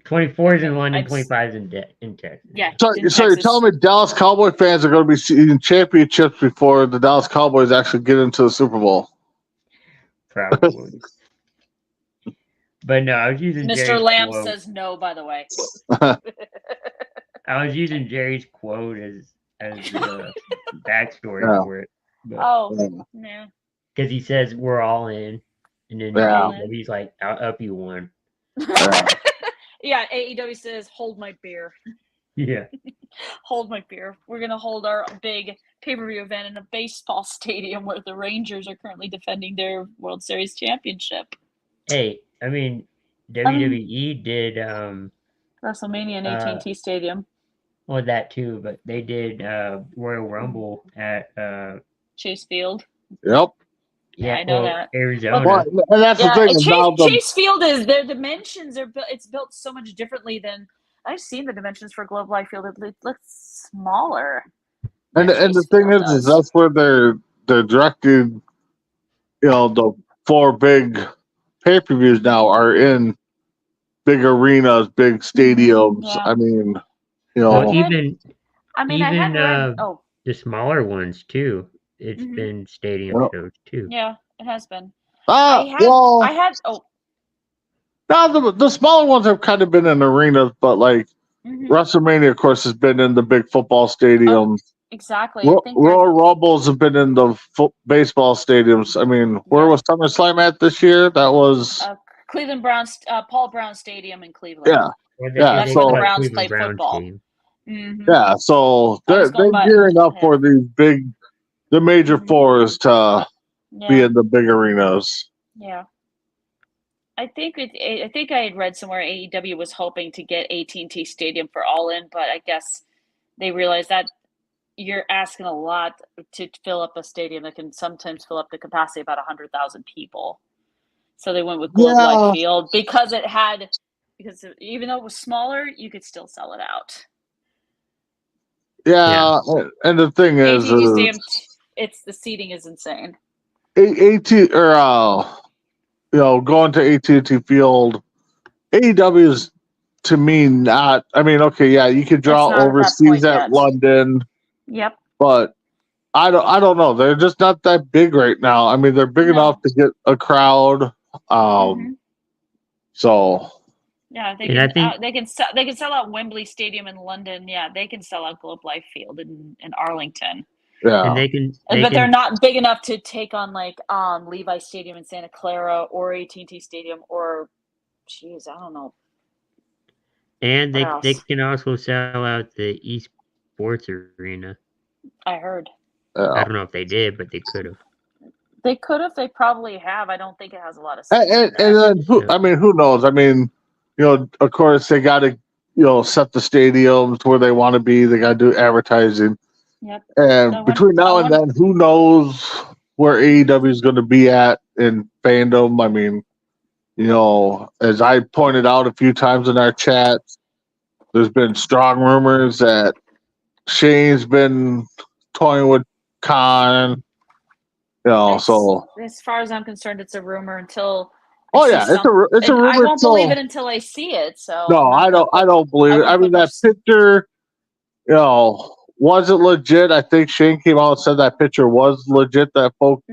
24 is in London, 25 is in Texas. Yeah. So you're telling me Dallas Cowboy fans are going to be seeing championships before the Dallas Cowboys actually get into the Super Bowl? Probably. But no, I was using Mr. Lamb says no, by the way. I was using Jerry's quote as the backstory for it. But, yeah. Because he says we're all in, and then he's like, "I'll up you one." Yeah, AEW says, "Hold my beer." Yeah. Hold my beer. We're gonna hold our big pay-per-view event in a baseball stadium where the Rangers are currently defending their World Series championship. Hey, I mean, WWE did WrestleMania in AT&T Stadium. Well, that too, but they did Royal Rumble at Chase Field. Yep. Yeah, I know that. Arizona. And that's the thing. Chase Field is their dimensions are built. It's built so much differently than I've seen the dimensions for Globe Life Field. It looks smaller. And the thing is that's where they're directing. The 4 big pay-per-views now are in big arenas, big stadiums. Yeah. I mean, even the smaller ones too. It's been stadium shows too. Yeah, it has been. I Now the smaller ones have kind of been in arenas, but like WrestleMania, of course, has been in the big football stadiums. Exactly. Royal Rumbles have been in the baseball stadiums. I mean, where was SummerSlam at this year? That was Cleveland Browns, Paul Brown Stadium in Cleveland. Yeah. That's where the Browns play football. Yeah, so they're gearing up for the major fours to be in the big arenas. Yeah. I think I had read somewhere AEW was hoping to get AT&T Stadium for All In, but I guess they realized that you're asking a lot to fill up a stadium that can sometimes fill up the capacity of about 100,000 people. So they went with Globe Life Field because even though it was smaller, you could still sell it out. Yeah. And the thing is, the seating is insane. going to AT&T Field, AEW is to me not. I mean, okay, yeah, you could draw overseas at London. Yep. But I don't know. They're just not that big right now. I mean, they're big enough to get a crowd. So. Yeah, they can sell out Wembley Stadium in London. Yeah, they can sell out Globe Life Field in Arlington. Yeah, and they're not big enough to take on like Levi Stadium in Santa Clara or AT&T Stadium or, I don't know. And they can also sell out the eSports Arena. I heard. I don't know if they did, but they could have. They could have. They probably have. I don't think it has a lot of. And then who knows? I mean, of course they got to set the stadiums where they want to be. They got to do advertising. Yep. And between now and then, who knows where AEW is going to be at in fandom? I mean, as I pointed out a few times in our chat, there's been strong rumors that Shane's been toying with Khan. So as far as I'm concerned, it's a rumor until. It's a rumor. I won't believe it until I see it. So no, I don't believe it. I mean, that picture, was it legit? I think Shane came out and said that picture was legit. That folk,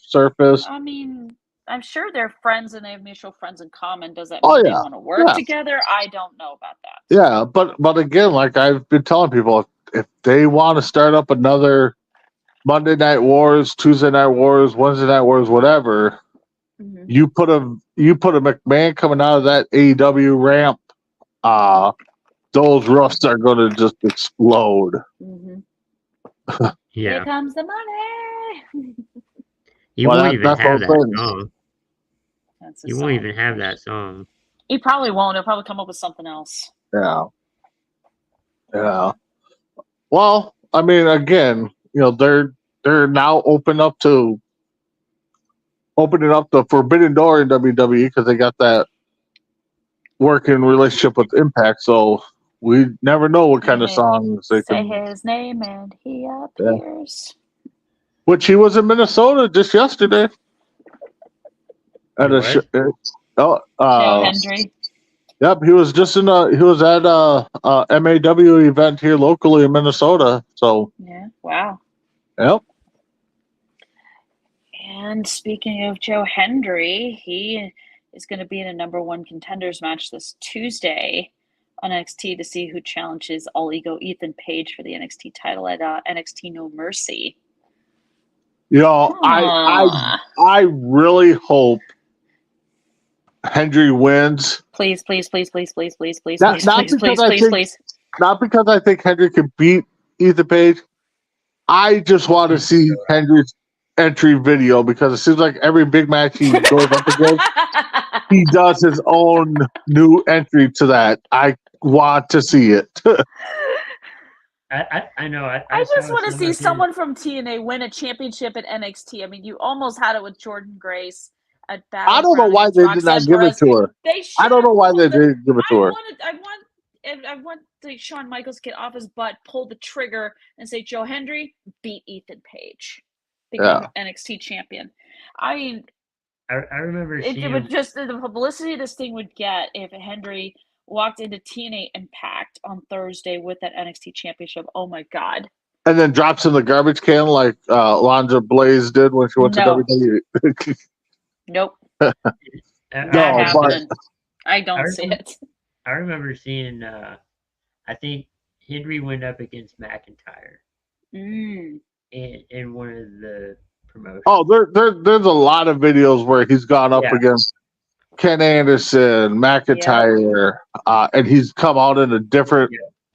surfaced. I mean, I'm sure they're friends and they have mutual friends in common. Does that mean they want to work together? I don't know about that. Yeah, but again, like I've been telling people, if they want to start up another Monday Night Wars, Tuesday Night Wars, Wednesday Night Wars, whatever, you put a McMahon coming out of that AEW ramp, those roofs are going to just explode. Yeah. Here comes the money. You won't even have that song. You won't even have that song. He probably won't. He'll probably come up with something else. Yeah. Yeah. Well, I mean, again, they're now opening up the forbidden door in WWE because they got that working relationship with Impact. So we never know what kind of songs they can say his name and he appears. Yeah. Which he was in Minnesota just yesterday. At Joe Hendry. Yep, he was at a MAW event here locally in Minnesota. So yeah, wow. Yep. And speaking of Joe Hendry, he is going to be in a number one contenders match this Tuesday on NXT to see who challenges All Ego Ethan Page for the NXT title at NXT No Mercy. I really hope Hendry wins. Please, please, please, please, please, please, please, not please. Not because I think Hendry can beat Ethan Page. I just want to see Hendry's entry video because it seems like every big match he goes up against, he does his own new entry to that. I want to see it. I know. I just want to see someone from TNA win a championship at NXT. I mean, you almost had it with Jordan Grace at Battleground. I don't know why they did not give it to her. I don't know why they didn't give it to her. I want Shawn Michaels to get off his butt, pull the trigger, and say, Joe Hendry, beat Ethan Page. Become NXT champion. I mean, I remember it would just the publicity this thing would get if Hendry walked into TNA Impact on Thursday with that NXT championship. Oh my God. And then drops in the garbage can like Alundra Blaze did when she went to WWE. Nope. No, I don't see it. I remember seeing. I think Henry went up against McIntyre in one of the promotions. Oh, there's a lot of videos where he's gone up against Ken Anderson, McIntyre, and he's come out in a different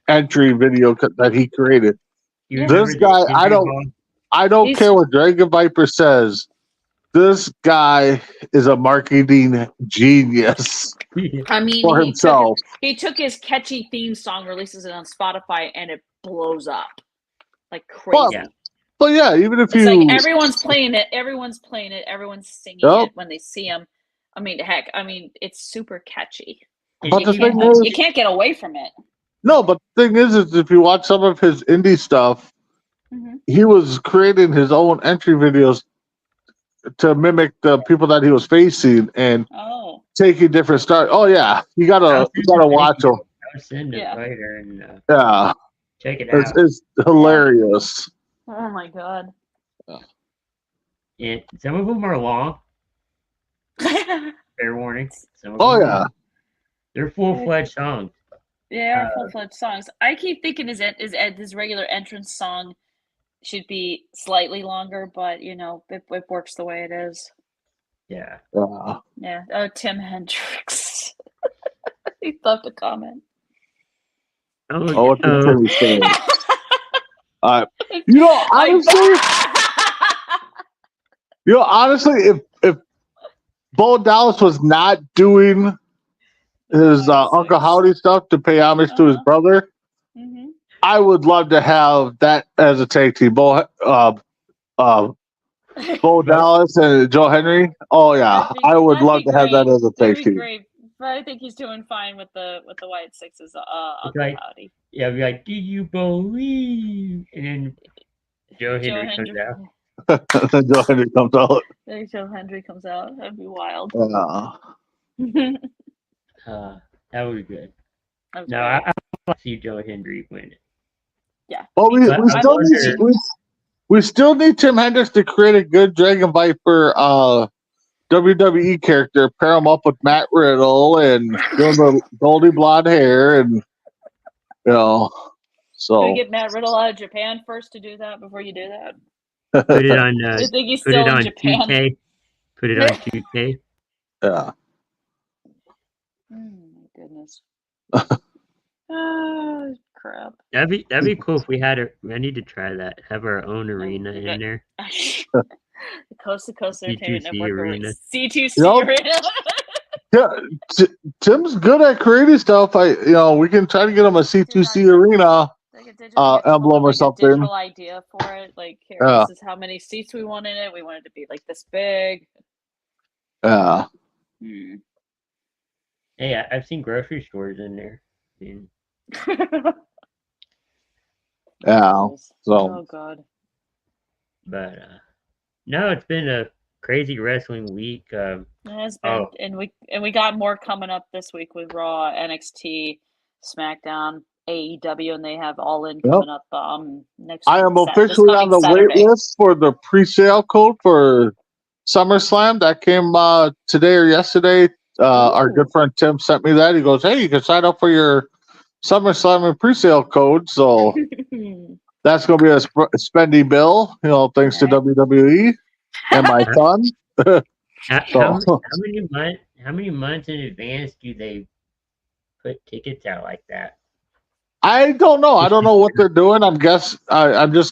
entry video that he created. This guy, I don't care what Dragon Viper says. This guy is a marketing genius. I mean, for himself. He took his catchy theme song, releases it on Spotify, and it blows up like crazy. But yeah, even if it's like everyone's playing it, everyone's singing it when they see him. I mean, heck, it's super catchy. But you can't get away from it. No, but the thing is if you watch some of his indie stuff, he was creating his own entry videos to mimic the people that he was facing and taking different starts. Oh yeah, you gotta watch him. I'll send it later and check it out. It's hilarious. Oh my god. And some of them are long. Fair warning. They're full-fledged songs. Yeah, full-fledged songs. I keep thinking his regular entrance song should be slightly longer, but it works the way it is. Yeah. Yeah. Oh, Tim Hendricks. He left a comment. What did he say? Honestly, if Bo Dallas was not doing his Uncle Howdy stuff to pay homage to his brother, I would love to have that as a tag team. Bo Dallas and Joe Henry. Oh yeah, I would love to have that as a tag team. Great. But I think he's doing fine with the White Sixes. Uncle Howdy. Yeah, be like, do you believe? And then Joe Henry comes out. Joe Henry comes out. Joe Henry comes out. That'd be wild. That would be good. No, I want to see Joe Henry win it. Yeah. Well, we still need Tim Hendricks to create a good Dragon Viper WWE character, pair him up with Matt Riddle and give him the goldie blonde hair, and so. Can we get Matt Riddle out of Japan first to do that before you do that? Put it on. I think he's still in Japan. 2K. Put it on 2K. Yeah. Oh my goodness. Crap. That'd be cool if we had I need to try that. Have our own arena in there. The Coast to Coast Entertainment Network arena. C2C arena. Yeah, Tim's good at creating stuff. We can try to get him a C2C arena emblem or something. Digital idea for it, like here, this is how many seats we want in it. We want it to be like this big. Yeah. Hey, I've seen grocery stores in there. Yeah. So. Oh god. But no, it's been a crazy wrestling week. It has been, and we got more coming up this week with Raw, NXT, SmackDown, AEW, and they have All In coming up next week. I am officially on the wait list for the pre-sale code for SummerSlam. That came today or yesterday. Our good friend Tim sent me that. He goes, "Hey, you can sign up for your SummerSlam and pre-sale code." So that's going to be a spendy bill, thanks to WWE and my son. How many months in advance do they put tickets out like that? I don't know. I don't know what they're doing. I'm just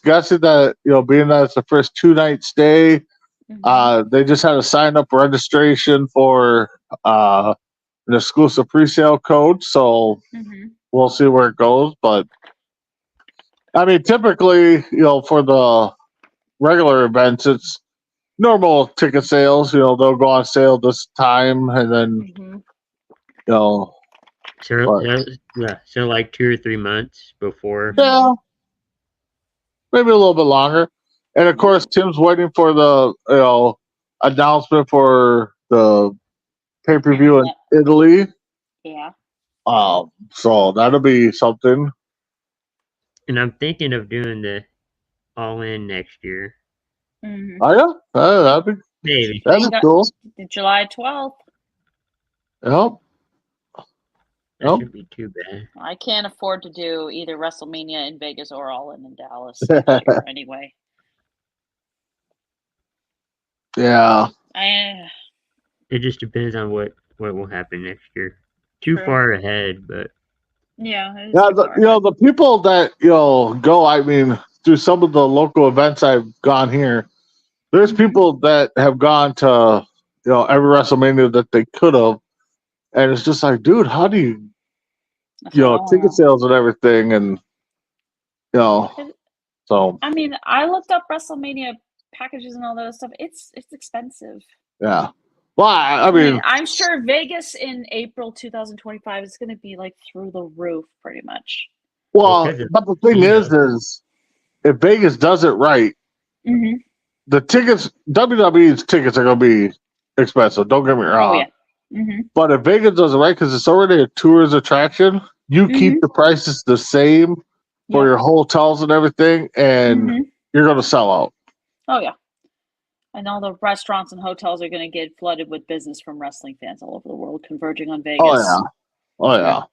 guessing that being that it's the first 2-night stay, they just had a sign up registration for an exclusive pre-sale code. So we'll see where it goes. But I mean, typically, for the regular events, it's normal ticket sales. They'll go on sale this time, and then So like 2 or 3 months before. Yeah, maybe a little bit longer. And of course, Tim's waiting for the announcement for the pay-per-view in Italy. Yeah. So that'll be something. And I'm thinking of doing the All In next year. Oh yeah, that'd be maybe. That'd be cool. July 12th. Yep. That shouldn't be too bad. I can't afford to do either WrestleMania in Vegas or All In Dallas next year anyway. Yeah. It just depends on what will happen next year. Too far ahead, but yeah. The people that go. I mean, through some of the local events I've gone here, there's people that have gone to every WrestleMania that they could have, and it's just like, dude, how do you ticket sales and everything, and so. I mean, I looked up WrestleMania packages and all that stuff. It's expensive. Yeah. Well, I mean, I'm sure Vegas in April 2025 is going to be like through the roof, pretty much. Well, but the thing is if Vegas does it right, the tickets, WWE's tickets are going to be expensive. Don't get me wrong. Oh, yeah. But if Vegas does it right, because it's already a tourist attraction, you keep the prices the same for your hotels and everything, and you're going to sell out. Oh, yeah. And all the restaurants and hotels are going to get flooded with business from wrestling fans all over the world converging on Vegas. Oh yeah.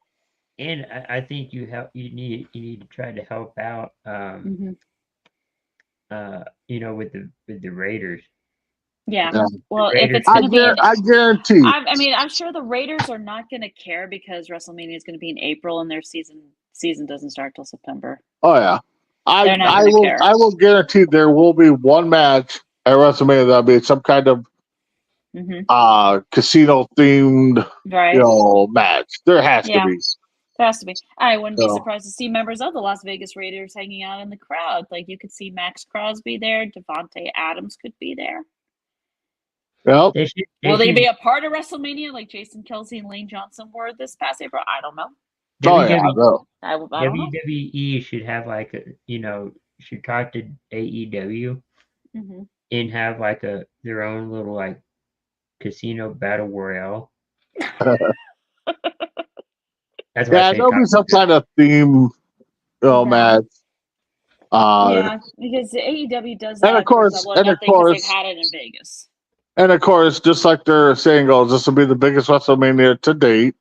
And I think you need to try to help out. With the Raiders. Yeah. Well, if it's going to be, I guarantee. I mean, I'm sure the Raiders are not going to care because WrestleMania is going to be in April and their season doesn't start till September. Oh yeah. I will guarantee there will be one match at WrestleMania that'll be some kind of casino themed match. There has to be. There has to be. I wouldn't be surprised to see members of the Las Vegas Raiders hanging out in the crowd. Like you could see Max Crosby there, Devontae Adams could be there. Yep. Will they be a part of WrestleMania like Jason Kelsey and Lane Johnson were this past April? I don't know. WWE should have should talk to AEW and have their own little casino battle royale. That's there'll be some kind of theme match. Because the AEW does that. And of course, they've had it in Vegas. And of course, just like their saying goes, this will be the biggest WrestleMania to date.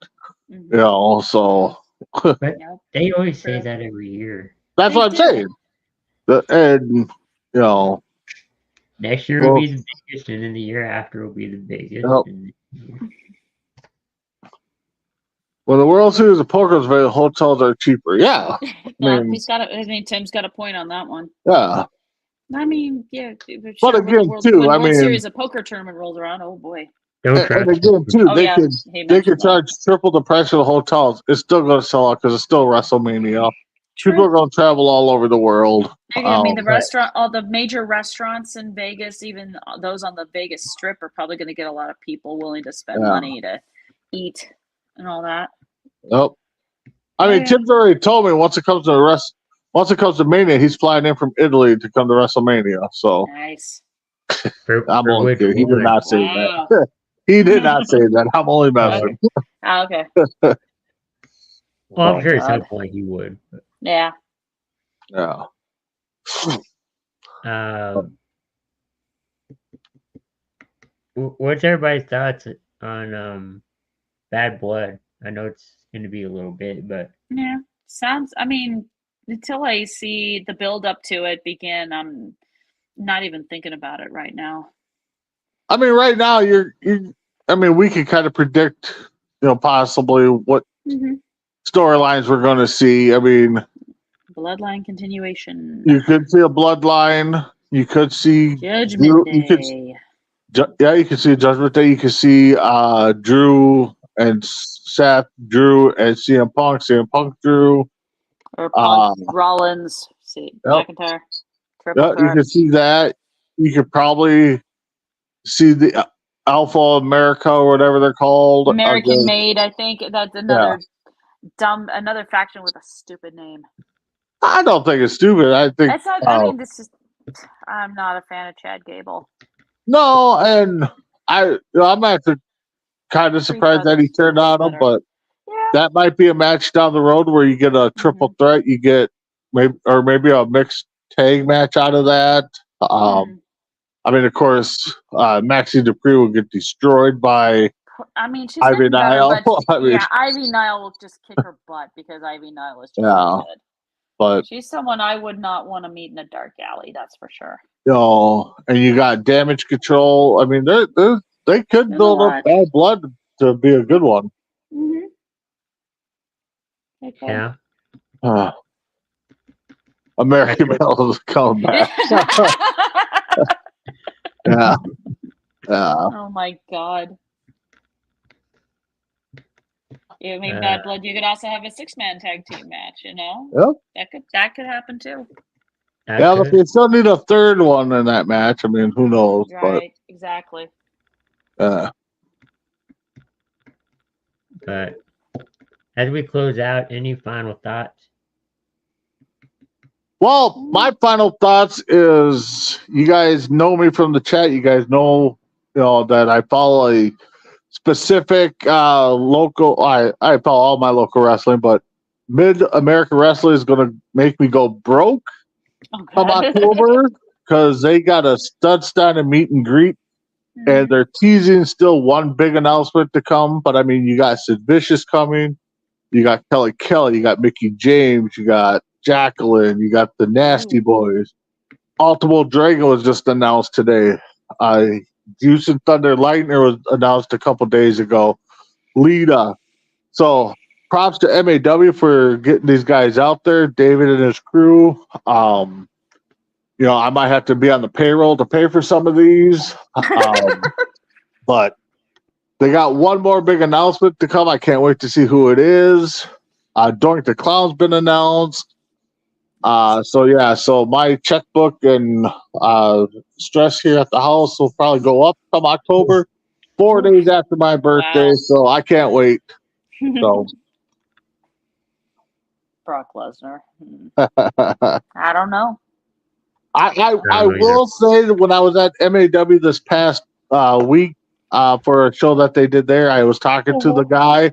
So. But they always say that every year. That's what I'm saying. And next year will be the biggest, and then the year after will be the biggest. When the World Series of Poker is very, hotels are cheaper. Yeah, Tim's got a point on that one. Yeah. I mean, but again, when the World Series of Poker tournament rolls around, oh boy. And again, too, they could charge triple the price of the hotels. It's still going to sell out because it's still WrestleMania. True. People are going to travel all over the world. I mean, all the major restaurants in Vegas, even those on the Vegas Strip, are probably going to get a lot of people willing to spend money to eat and all that. Nope. I mean, Tim's already told me once it comes to Mania, he's flying in from Italy to come to WrestleMania. So nice. I'm only kidding. He did not say that. He did not say that. I'm only messing. Okay. Well, I'm sure at some point he would. Yeah. Yeah. What's everybody's thoughts on Bad Blood? I know it's going to be a little bit, but I mean, until I see the build up to it begin, I'm not even thinking about it right now. I mean, right now we can kind of predict, possibly what storylines we're going to see. I mean, Bloodline continuation. You could see a Bloodline. You could see Judgment Day. You could see Judgment Day. You could see Drew and Seth, Drew and CM Punk, Drew. Or Punk, Rollins, McIntyre. You could see that. You could probably see the Alpha America or whatever they're called. American Made, I think. That's another another faction with a stupid name. I don't think it's stupid. I think that's not, I mean, I'm not a fan of Chad Gable. No, and I'm actually kind of surprised that he turned on him, but that might be a match down the road where you get a triple threat. You get maybe a mixed tag match out of that. I mean, of course, Maxie Dupree will get destroyed by I mean, she's Ivy getting better, Nile. but yeah, Ivy Nile will just kick her butt because Ivy Nile is just really good. But she's someone I would not want to meet in a dark alley. That's for sure. And you got Damage Control. I mean, they could build up Bad Blood to be a good one. Mm-hmm. Yeah. American Metal is coming back. Yeah. Oh my God. You make Bad Blood. You could also have a 6-man tag team match. You know. Yep. That could happen too. But they still need a third one in that match. I mean, who knows? Right. Exactly. But as we close out, any final thoughts? Well, my final thoughts is you guys know me from the chat. You guys know, that I follow a specific local. I follow all my local wrestling, but Mid-America Wrestling is going to make me go broke come October because they got a Studstein meet and greet, and they're teasing still one big announcement to come. But I mean, you got Sid Vicious coming, you got Kelly, you got Mickey James, you got Jacqueline, you got the Nasty Boys. Ultimo Dragon was just announced today. Houston Thunder Lightning was announced a couple days ago. Lita. So props to MAW for getting these guys out there. David and his crew. I might have to be on the payroll to pay for some of these. But they got one more big announcement to come. I can't wait to see who it is. Doink the Clown's been announced. So my checkbook and stress here at the house will probably go up come October, 4 days after my birthday. Wow. So I can't wait. So Brock Lesnar. I don't know. I will say that when I was at MAW this past week for a show that they did there, I was talking to the guy.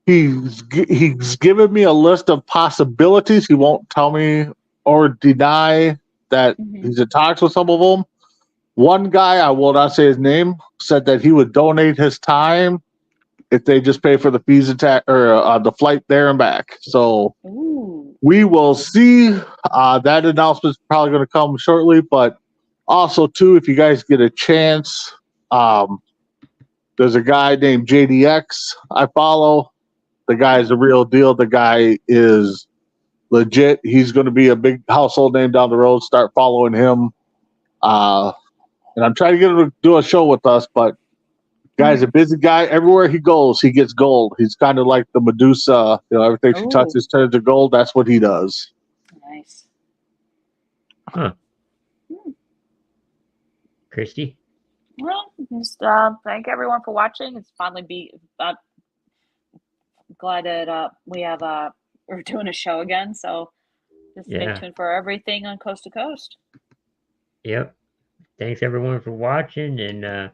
He's given me a list of possibilities. He won't tell me or deny that he's in talks with some of them. One guy, I will not say his name, said that he would donate his time if they just pay for the fees or the flight there and back. So we will see. That announcement's probably going to come shortly. But also, too, if you guys get a chance, there's a guy named JDX I follow. The guy's the real deal. The guy is legit. He's going to be a big household name down the road. Start following him. And I'm trying to get him to do a show with us, but guy's a busy guy. Everywhere he goes, he gets gold. He's kind of like the Medusa. Everything she touches turns to gold. That's what he does. Nice. Huh. Christy? Well, just thank everyone for watching. It's finally glad that we have we're doing a show again, so just stay tuned for everything on Coast to Coast. Yep. Thanks everyone for watching and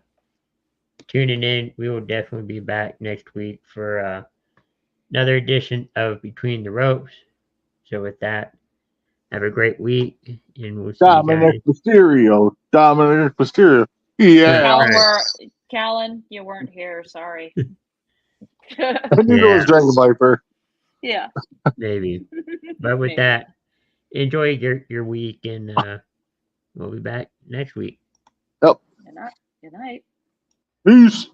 tuning in. We will definitely be back next week for another edition of Between the Ropes. So with that, have a great week, and we'll see Dominic Mysterio. Yeah. Callan, you weren't here. Sorry. I knew it was Dragon Viper. Yeah. Maybe. But with that, enjoy your week, and we'll be back next week. Yep. Good night. Peace.